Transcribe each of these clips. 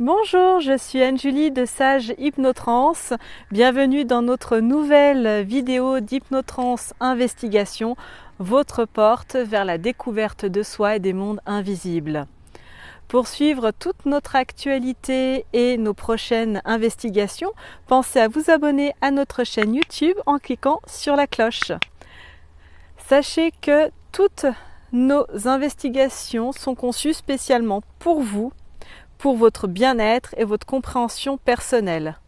Bonjour, je suis Anne-Julie de Sage Hypnotrance. Bienvenue dans notre nouvelle vidéo d'Hypnotrance Investigation, votre porte vers la découverte de soi et des mondes invisibles. Pour suivre toute notre actualité et nos prochaines investigations, pensez à vous abonner à notre chaîne YouTube en cliquant sur la cloche. Sachez que toutes nos investigations sont conçues spécialement pour votre bien-être et votre compréhension personnelle.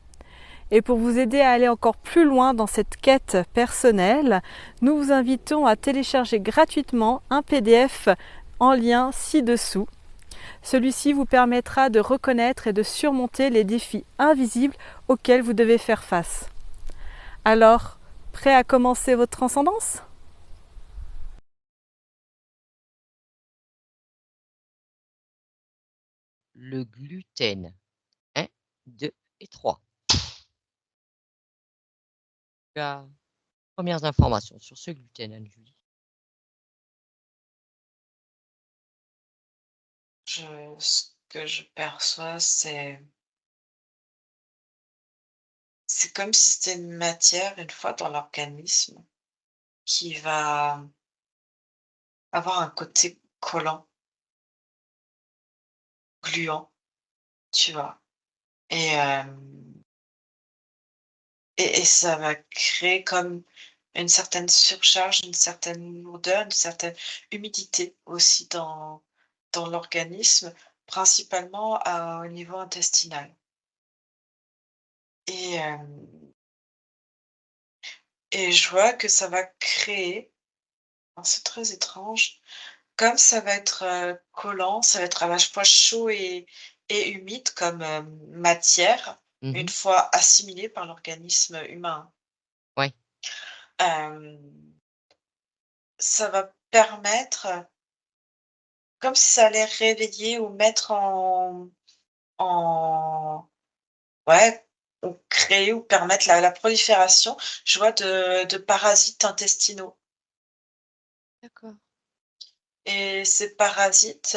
Et pour vous aider à aller encore plus loin dans cette quête personnelle, nous vous invitons à télécharger gratuitement un PDF en lien ci-dessous. Celui-ci vous permettra de reconnaître et de surmonter les défis invisibles auxquels vous devez faire face. Alors, prêt à commencer votre transcendance ? Le gluten. 1, 2 et 3. Tu as premières informations sur ce gluten, Anne-Julie. Ce que je perçois, c'est comme si c'était une matière, une fois dans l'organisme, qui va avoir un côté collant, gluant, tu vois? Et et ça va créer comme une certaine surcharge, une certaine lourdeur, une certaine humidité aussi dans l'organisme, principalement au niveau intestinal. Et et je vois que ça va créer, alors c'est très étrange. Comme ça va être, collant, ça va être à la fois chaud et humide comme, matière, une Mmh. fois assimilée par l'organisme humain. Ouais, Hem, Ça va permettre, comme si ça allait réveiller ou mettre en ouais, ou créer ou permettre la prolifération, je vois, de parasites intestinaux, d'accord. et ces parasites,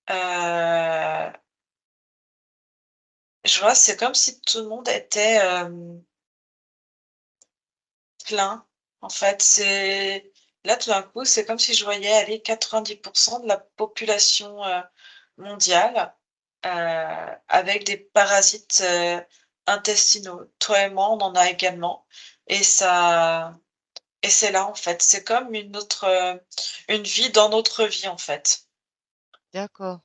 heu, je vois, c'est comme si tout le monde était, plein, en fait. C'est là, tout d'un coup, c'est comme si je voyais aller 90 de la population, mondiale, avec des parasites, intestinaux. Toi et moi, on en a également, et ça et c'est là, en fait. C'est comme une vie dans notre vie, en fait, D'accord.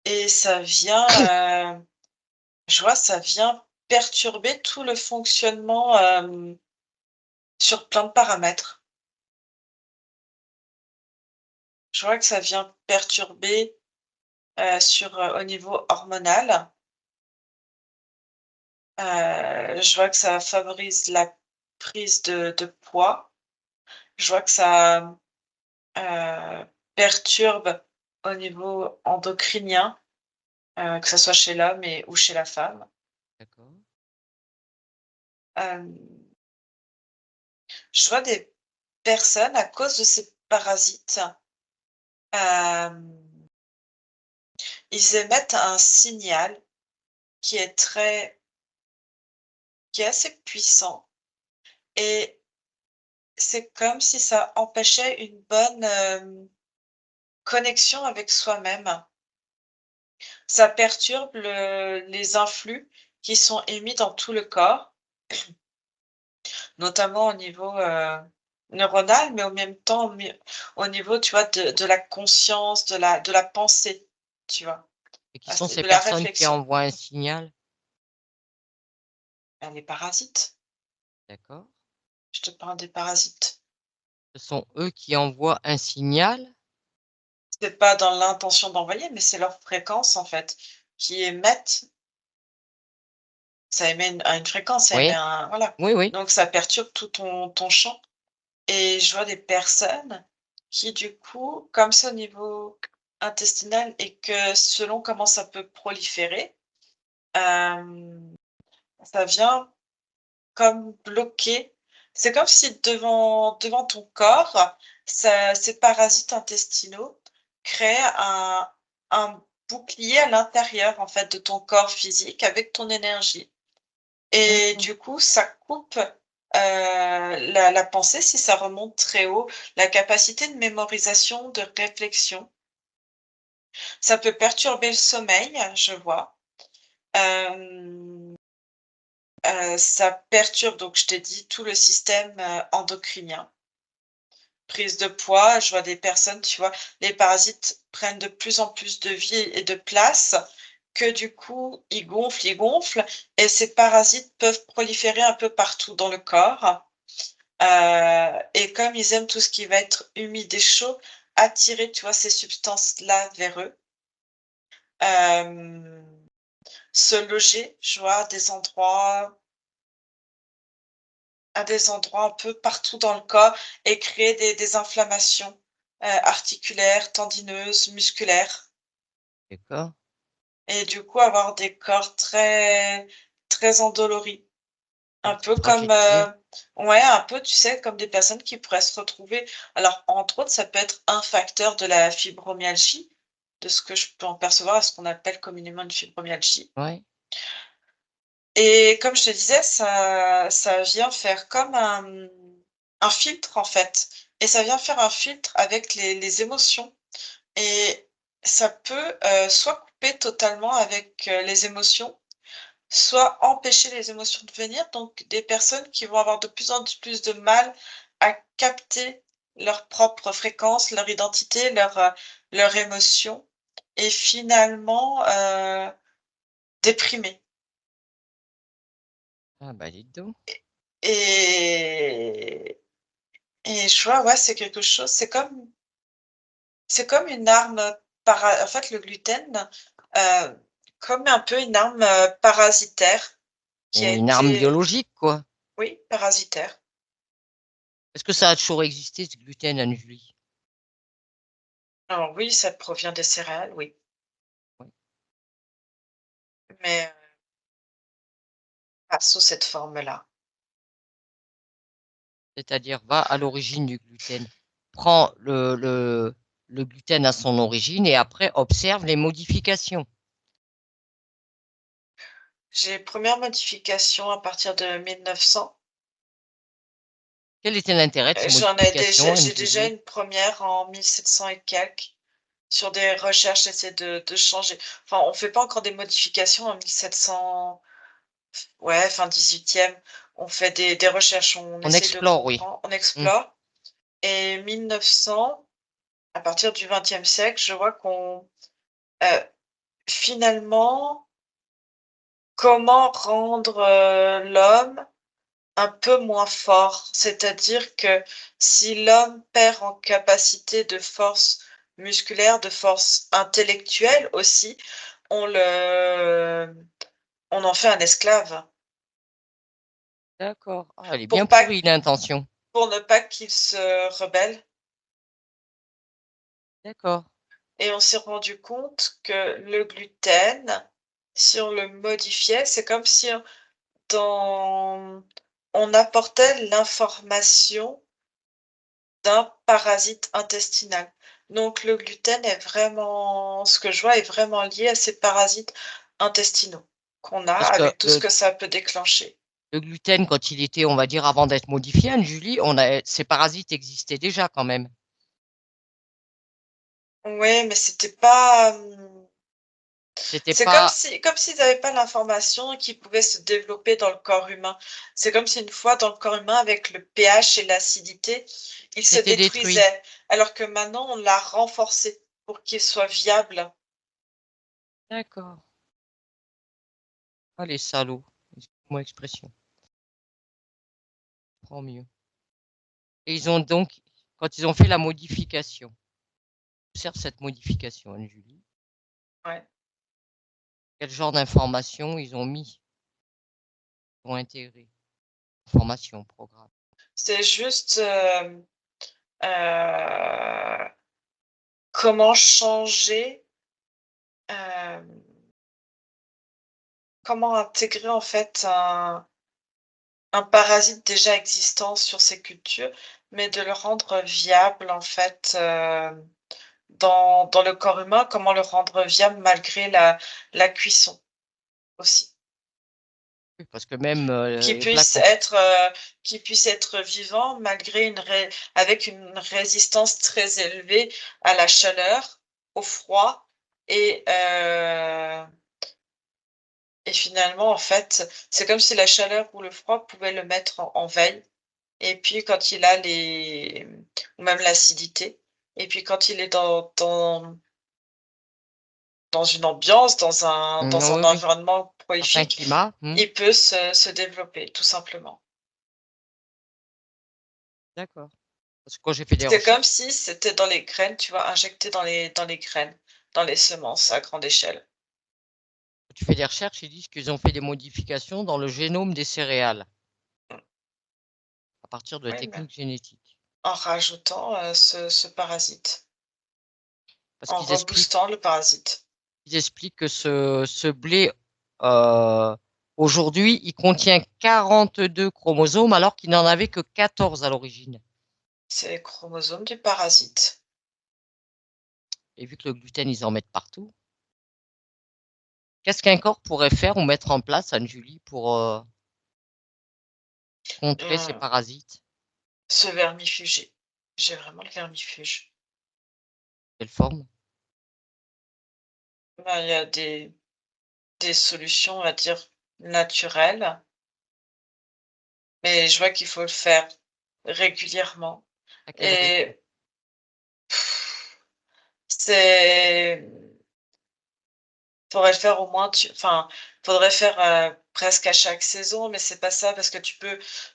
et ça vient, je vois, ça vient perturber tout le fonctionnement, sur plein de paramètres. Je vois que ça vient perturber, au niveau hormonal. Je vois que ça favorise la prise de poids. Je vois que ça, perturbe au niveau endocrinien, que ça soit chez l'homme ou chez la femme. D'accord. Hem, je vois des personnes, à cause de ces parasites, hem, ils émettent un signal qui est très qui est assez puissant, et c'est comme si ça empêchait une bonne, connexion avec soi-même. Ça perturbe les influx qui sont émis dans tout le corps, notamment au niveau, neuronal, mais en même temps au niveau, tu vois, de la conscience, de la pensée, tu vois? Et qui Ah, sont c'est ces de la personnes qui réflexion. envoient un signal? Ben, les parasites, D'accord. je te parle des parasites. Ce sont eux qui envoient un signal? C'est pas dans l'intention d'envoyer, mais c'est leur fréquence, en fait, qui émettent. Ça émet une fréquence, ça émet Oui, un, voilà, oui, oui. donc ça perturbe tout ton champ. Et je vois des personnes qui, du coup, comme c'est au niveau intestinal et que selon comment ça peut proliférer, hem, ça vient comme bloquer. C'est comme si devant ton corps, ces parasites intestinaux créaient un bouclier à l'intérieur, en fait, de ton corps physique avec ton énergie. Et D'accord. du coup, ça coupe, la pensée si ça remonte très haut, la capacité de mémorisation, de réflexion. Ça peut perturber le sommeil, je vois. Hem, Ça perturbe, donc je t'ai dit, tout le système, endocrinien. Prise de poids, je vois des personnes, tu vois, les parasites prennent de plus en plus de vie et de place, que du coup, ils gonflent et ces parasites peuvent proliférer un peu partout dans le corps. Et comme ils aiment tout ce qui va être humide et chaud, attirer, tu vois, ces substances-là vers eux. Hem, Se loger, je vois, à des endroits un peu partout dans le corps et créer des inflammations, articulaires, tendineuses, musculaires D'accord. et du coup avoir des corps très très endoloris. Un peu comme, Fragilisé. ouais, un peu, tu sais, comme des personnes qui pourraient se retrouver alors entre autres, ça peut être un facteur de la fibromyalgie, de ce que je peux en percevoir, à ce qu'on appelle communément une fibromyalgie Ouais. et comme je te disais, ça vient faire comme un filtre, en fait et ça vient faire un filtre avec les émotions et ça peut, soit couper totalement avec, les émotions, soit empêcher les émotions de venir, donc des personnes qui vont avoir de plus en plus de mal à capter leur propre fréquence, leur identité, leur émotion et finalement, déprimées Ah bah, dites donc. et et je vois, ouais, c'est quelque chose c'est comme une arme, en fait, le gluten, comme un peu une arme, parasitaire qui a Une arme été biologique, quoi. oui, parasitaire. Est-ce que ça a toujours existé, ce gluten, Anne-Julie? Alors oui, ça provient des céréales, oui, Oui. mais pas sous cette forme-là. C'est-à-dire, va à l'origine du gluten. Prends le gluten à son origine et après observe les modifications. J'ai première modification à partir de 1900. Quel était l'intérêt de ces Déjà modifications, j'ai déjà Anne-Julie? une première en 1700 et quelques sur des recherches, j'essaie de changer. Enfin, on fait pas encore des modifications en 1700, ouais, fin 18e. On fait des recherches, on On essaye de explore, oui. comprendre, on Mmh. explore et 1900, à partir du 20e siècle, je vois qu'on, heu, finalement, comment rendre, l'homme un peu moins fort? C'est-à-dire que si l'homme perd en capacité de force musculaire, de force intellectuelle aussi, on le on en fait un esclave D'accord. Ah, elle est bien pour pas pourrie, l'intention. pour ne pas qu'il se rebelle D'accord. et on s'est rendu compte que le gluten, si on le modifiait, c'est comme si dans on apportait l'information d'un parasite intestinal. Donc le gluten est vraiment ce que je vois est vraiment lié à ces parasites intestinaux qu'on a Parce que avec tout ce que ça peut déclencher. le gluten, quand il était, on va dire, avant d'être modifié, Anne-Julie, ces parasites existaient déjà quand même. Ouais, mais c'était pas, C'était c'est pas comme s'ils n'avaient pas l'information qui pouvait se développer dans le corps humain. C'est comme si une fois dans le corps humain avec le pH et l'acidité, il se c'était détruit. détruisait, alors que maintenant on l'a renforcé pour qu'il soit viable. D'accord. Ah, les salauds, excuse-moi l'expression. Prends mieux. Et ils ont donc, quand ils ont fait la modification, observe cette modification, Anne-Julie. Ouais. Quel genre d'informations ils ont mis, ont intégré? Information, programme. C'est juste, heu, comment changer, hem, comment intégrer en fait un parasite déjà existant sur ces cultures, mais de le rendre viable en fait, dans le corps humain, comment le rendre viable malgré la cuisson aussi. Oui, parce que même Qui les puisse flacons. être, qui puisse être vivant malgré avec une résistance très élevée à la chaleur, au froid et finalement, en fait, c'est comme si la chaleur ou le froid pouvaient le mettre en veille. Et puis quand il a ou même l'acidité. Et puis quand il est dans une ambiance, dans un Oui, oui. environnement Certains prolifique, climats. il peut se développer, tout simplement. D'accord. Parce que quand j'ai fait des C'est comme recherches, si c'était dans les graines, tu vois, injecté dans les graines, dans les semences à grande échelle. quand tu fais des recherches, ils disent qu'ils ont fait des modifications dans le génome des céréales à partir de Oui, mais techniques génétiques. en rajoutant ce parasite, Parce en qu'ils expliquent, reboostant le parasite. ils expliquent que ce blé, euh, aujourd'hui, il contient 42 chromosomes alors qu'il n'en avait que 14 à l'origine. C'est les chromosomes du parasite. Et vu que le gluten, ils en mettent partout, qu'est-ce qu'un corps pourrait faire ou mettre en place, Anne-Julie, pour contrer ces Euh, parasites? Ce vermifuger. J'ai vraiment le vermifuge. Quelle forme? Ben, il y a des solutions, on va dire, naturelles, mais je vois qu'il faut le faire régulièrement. À quel rythme? Et c'est faudrait le faire au moins enfin, faudrait faire, presque à chaque saison, mais c'est pas ça parce que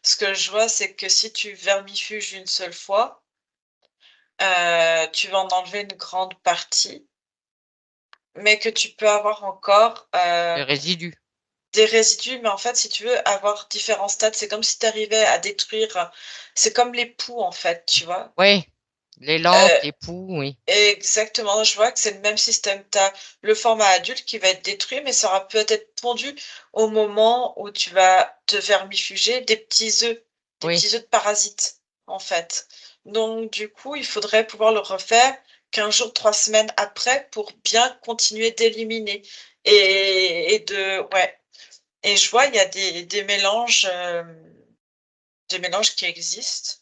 ce que je vois, c'est que si tu vermifuges une seule fois, tu vas en enlever une grande partie, mais que tu peux avoir encore, Les résidus. des résidus, mais en fait, si tu veux avoir différents stades, c'est comme si tu arrivais à détruire, c'est comme les poux, en fait, tu vois? Oui, les lampes, Heu les poux, oui. Exactement, je vois que c'est le même système. Tu as le format adulte qui va être détruit, mais ça aura peut-être pondu au moment où tu vas te vermifuger des Oui. petits œufs de parasites, en fait. Donc du coup, il faudrait pouvoir le refaire 15 jours, 3 semaines après pour bien continuer d'éliminer ouais, et je vois, il y a des mélanges qui existent,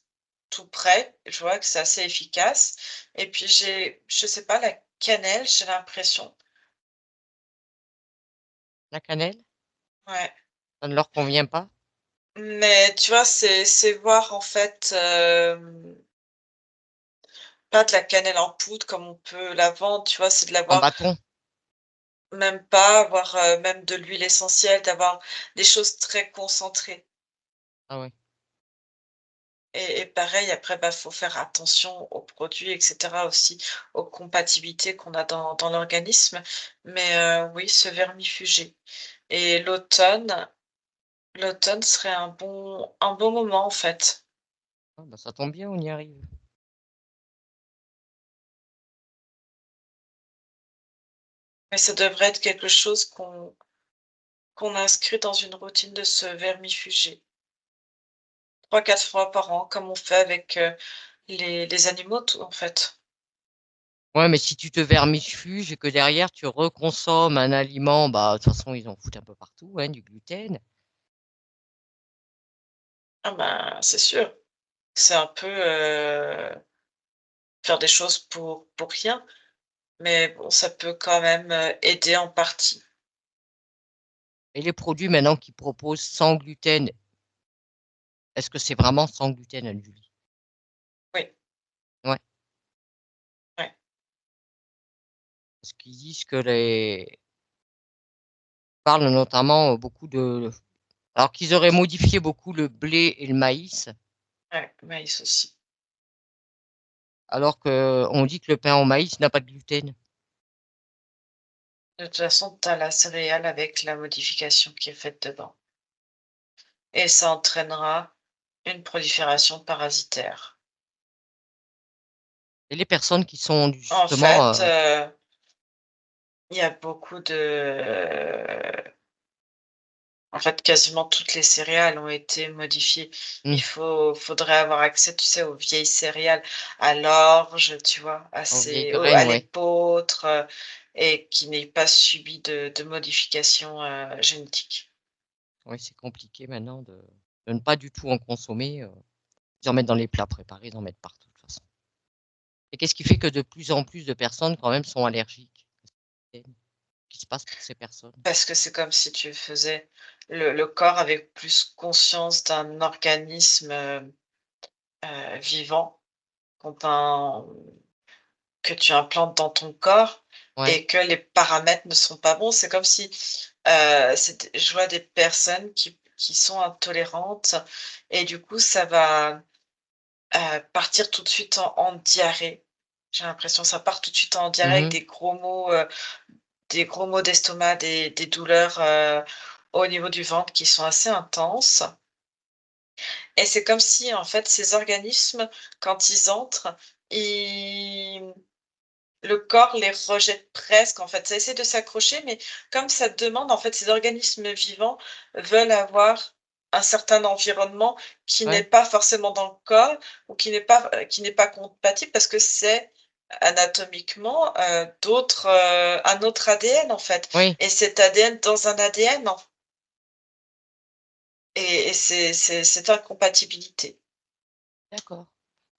tout prêts. Je vois que c'est assez efficace et puis je sais pas, la cannelle, j'ai l'impression. La cannelle, Ouais, ça ne leur convient pas? mais tu vois, c'est voir en fait, pas de la cannelle en poudre comme on peut la vendre, tu vois? C'est de En l'avoir bâton? même pas, avoir, même de l'huile essentielle, d'avoir des choses très concentrées. Ah oui. Et pareil, après, bah, faut faire attention aux produits et cetera aussi, aux compatibilités qu'on a dans l'organisme. Mais oui, se vermifuger et l'automne serait un bon moment, en fait. Ah bah, ça tombe bien, on y arrive. Mais ça devrait être quelque chose qu'on inscrit dans une routine de se vermifuger 3-4 fois par an, comme on fait avec, les animaux, tout en fait. Ouais, mais si tu te vermifuges et que derrière tu reconsommes un aliment, bah, de toute façon, ils en foutent un peu partout, hein, du gluten. Ah ben, c'est sûr. C'est un peu, faire des choses pour rien. Mais bon, ça peut quand même, aider en partie. Et les produits maintenant qu'ils proposent sans gluten, est-ce que c'est vraiment sans gluten, Anne-Julie? Oui, Ouais, ouais. parce qu'ils disent que les parlent notamment beaucoup de alors qu'ils auraient modifié beaucoup le blé et le maïs, Ouais, maïs aussi. alors qu'on dit que le pain au maïs n'a pas de gluten. De toute façon, tu as la céréale avec la modification qui est faite dedans et ça entraînera une prolifération parasitaire. Et les personnes qui sont En justement, fait, il y a beaucoup de En fait, quasiment toutes les céréales ont été modifiées. Mmh. Faudrait avoir accès, tu sais, aux vieilles céréales, à l'orge, tu vois, Aux vieilles à graines, ouais. l'épeautre, et qui n'aient pas subi de modifications, génétiques. Oui, c'est compliqué maintenant de ne pas du tout en consommer, ils en mettent dans les plats préparés, ils en mettent partout de toute façon. Et qu'est-ce qui fait que de plus en plus de personnes quand même sont allergiques? Qu'est-ce qui se passe pour ces personnes? Parce que c'est comme si tu faisais le corps avec plus conscience d'un organisme, vivant qu'on t'im que tu implantes dans ton corps Ouais. et que les paramètres ne sont pas bons. C'est comme si, je vois des personnes qui sont intolérantes et du coup ça va, partir tout de suite en diarrhée. J'ai l'impression, ça part tout de suite en diarrhée avec Mmh. des gros maux d'estomac, des douleurs, au niveau du ventre qui sont assez intenses et c'est comme si, en fait, ces organismes, quand ils entrent, ils le corps les rejette presque, en fait. Ça essaie de s'accrocher, mais comme ça demande, en fait, ces organismes vivants veulent avoir un certain environnement qui n'est Ouais. pas forcément dans le corps ou qui n'est pas compatible parce que c'est anatomiquement, un autre ADN, en fait Oui, et cet ADN dans un ADN en et c'est cette incompatibilité d'accord.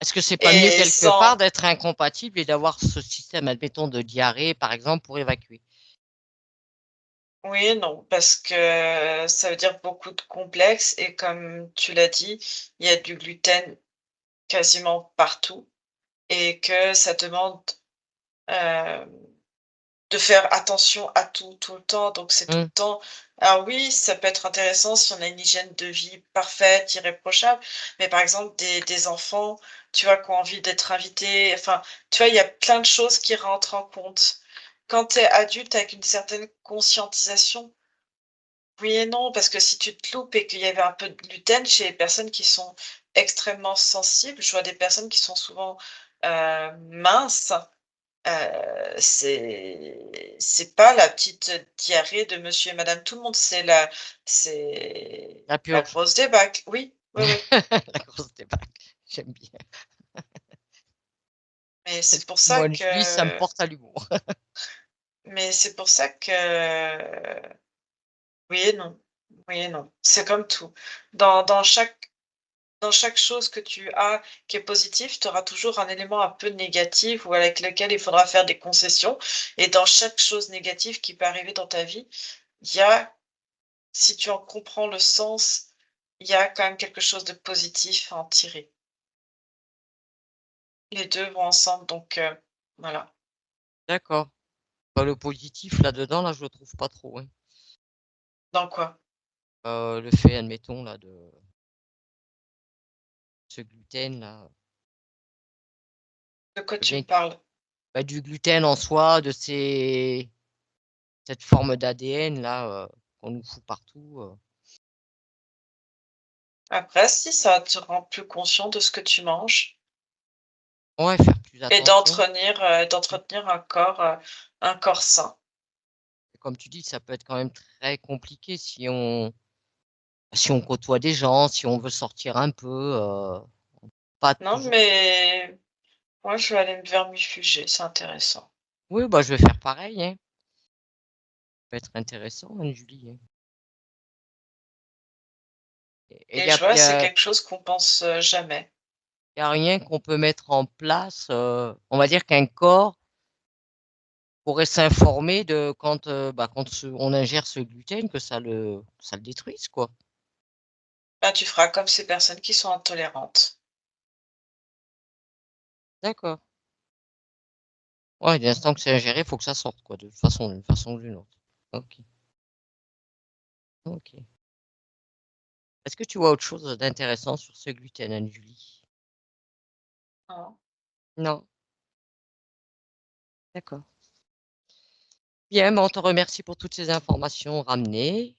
Est-ce que c'est pas mieux et quelque part sans d'être incompatible et d'avoir ce système, admettons, de diarrhée, par exemple, pour évacuer? oui et non, parce que ça veut dire beaucoup de complexes et comme tu l'as dit, il y a du gluten quasiment partout et que ça demande, hem, de faire attention à tout, tout le temps, donc c'est tout le Mmh. temps alors oui, ça peut être intéressant si on a une hygiène de vie parfaite, irréprochable, mais par exemple des enfants, tu vois, qui ont envie d'être invités, enfin, tu vois, il y a plein de choses qui rentrent en compte. Quand tu es adulte avec une certaine conscientisation. Oui et non, parce que si tu te loupes et qu'il y avait un peu de gluten chez les personnes qui sont extrêmement sensibles, je vois des personnes qui sont souvent, minces, c'est pas la petite diarrhée de monsieur et madame tout le monde, c'est La la purge. grosse débâcle. Oui, oui, oui, La grosse débâcle. J'aime bien. mais c'est pour ça Excuse-moi, Julie, ça me que porte à l'humour. mais c'est pour ça que oui et non, oui et non. C'est comme tout. Dans chaque chose que tu as qui est positif, tu auras toujours un élément un peu négatif ou avec lequel il faudra faire des concessions et dans chaque chose négative qui peut arriver dans ta vie, il y a, si tu en comprends le sens, il y a quand même quelque chose de positif à en tirer. Les 2 vont ensemble donc voilà. D'accord. Bah, le positif là-dedans, là, je le trouve pas trop, hein. Dans quoi? Le fait, admettons, là, de ce gluten là, De quoi eh tu bien, me parles? bah, du gluten en soi, de cette forme d'ADN là, qu'on nous fout partout, Après si, ça te rend plus conscient de ce que tu manges ouais, faire plus et attention. d'entretenir un corps sain. Comme tu dis, ça peut être quand même très compliqué si on côtoie des gens, si on veut sortir un peu, pas Non toujours. mais moi je vais aller me vermifuger, c'est intéressant. Oui, bah, je vais faire pareil, hein. Ça peut être intéressant, hein, Julie, hein. Et il Et y a je vois, y c'est a quelque chose qu'on pense, jamais. y a rien qu'on peut mettre en place, on va dire qu'un corps pourrait s'informer de quand, bah, quand on ingère ce gluten que ça le détruise, quoi. Bah, tu feras comme ces personnes qui sont intolérantes. D'accord. Ouais, dès l'instant que c'est ingéré, il faut que ça sorte, quoi, de toute façon, d'une façon ou d'une autre. OK, OK. Est-ce que tu vois autre chose d'intéressant sur ce gluten, Anne-Julie? Non. Non? D'accord. Bien, bah, on te remercie pour toutes ces informations ramenées